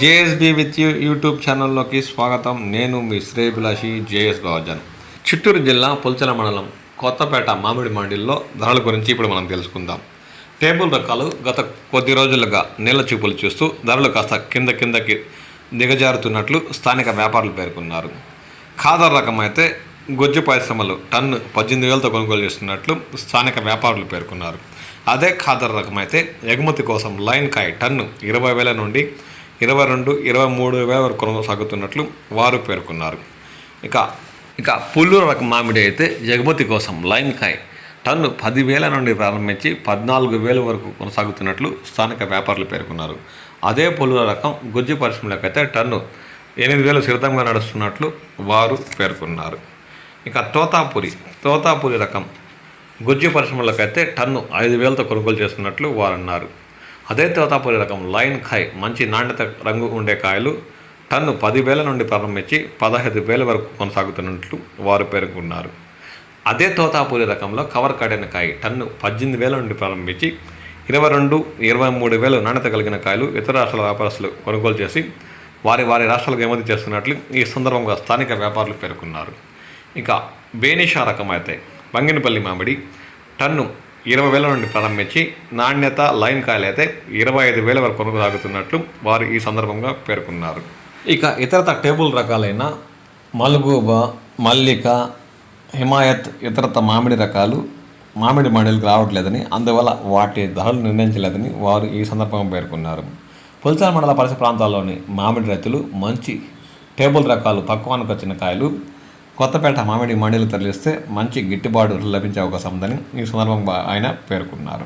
JSB with you YouTube ఛానల్లోకి స్వాగతం. నేను మీ శ్రేయభిలాషి జేఎస్ బావజన్. చిత్తూరు జిల్లా పుల్చల మండలం కొత్తపేట మామిడి మండీల్లో ధరల గురించి ఇప్పుడు మనం తెలుసుకుందాం. టేబుల్ రకాలు గత కొద్ది రోజులుగా నీళ్ళ చూపులు చూస్తూ ధరలు కాస్త కిందకి దిగజారుతున్నట్లు స్థానిక వ్యాపారులు పేర్కొన్నారు. ఖాదర్ రకం అయితే గొజ్జు పరిశ్రమలు టన్ను 18,000తో కొనుగోలు చేస్తున్నట్లు స్థానిక వ్యాపారులు పేర్కొన్నారు. అదే ఖాదర్ రకం అయితే ఎగుమతి కోసం లైన్ కాయ టన్ను 20,000 నుండి 22-23,000 వరకు కొనసాగుతున్నట్లు వారు పేర్కొన్నారు. ఇక పుల్లూరు రకం మామిడి అయితే ఎగుమతి కోసం లైన్ కాయ టన్ను 10,000 నుండి ప్రారంభించి 14,000 వరకు కొనసాగుతున్నట్లు స్థానిక వ్యాపారులు పేర్కొన్నారు. అదే పుల్లూరు రకం గుజ్జు పరిశ్రమలకైతే టన్ను 8,000 సిద్ధంగా నడుస్తున్నట్లు వారు పేర్కొన్నారు. ఇక తోతాపురి రకం గుజ్జు పరిశ్రమలకైతే టన్ను 5,000తో కొనుగోలు చేస్తున్నట్లు వారు అన్నారు. అదే తోతాపురి రకం లైన్ కాయ్ మంచి నాణ్యత రంగు ఉండే కాయలు టన్ను 10,000 నుండి ప్రారంభించి 15,000 వరకు కొనసాగుతున్నట్లు వారు పేర్కొన్నారు. అదే తోతాపురి రకంలో కవర్ కడిన కాయ టన్ను 18,000 నుండి ప్రారంభించి 22-23,000 నాణ్యత కలిగిన కాయలు ఇతర రాష్ట్రాల వ్యాపారస్తులు కొనుగోలు చేసి వారి రాష్ట్రాలకు ఎగుమతి చేస్తున్నట్లు ఈ సందర్భంగా స్థానిక వ్యాపారులు పేర్కొన్నారు. ఇక బేనిషా రకం అయితే బంగినపల్లి మామిడి టన్ను 20,000 నుండి ప్రారంభించి నాణ్యత లైన్ కాయలు అయితే 25,000 వరకు కొనసాగుతున్నట్లు వారు ఈ సందర్భంగా పేర్కొన్నారు. ఇక ఇతరత టేబుల్ రకాలైన మల్గూబా, మల్లిక, హిమాయత్ ఇతరత మామిడి రకాలు మామిడి మండలికి రావట్లేదని, అందువల్ల వాటి ధరలు నిర్ణయించలేదని వారు ఈ సందర్భంగా పేర్కొన్నారు. పుల్చల మండల పరిసర ప్రాంతాల్లోని మామిడి రైతులు మంచి టేబుల్ రకాలు పక్వానికి వచ్చిన కాయలు కొత్తపేట మామిడి మండీలు తరలిస్తే మంచి గిట్టుబాటు లభించే అవకాశం ఉందని ఈ సందర్భంగా ఆయన పేర్కొన్నారు.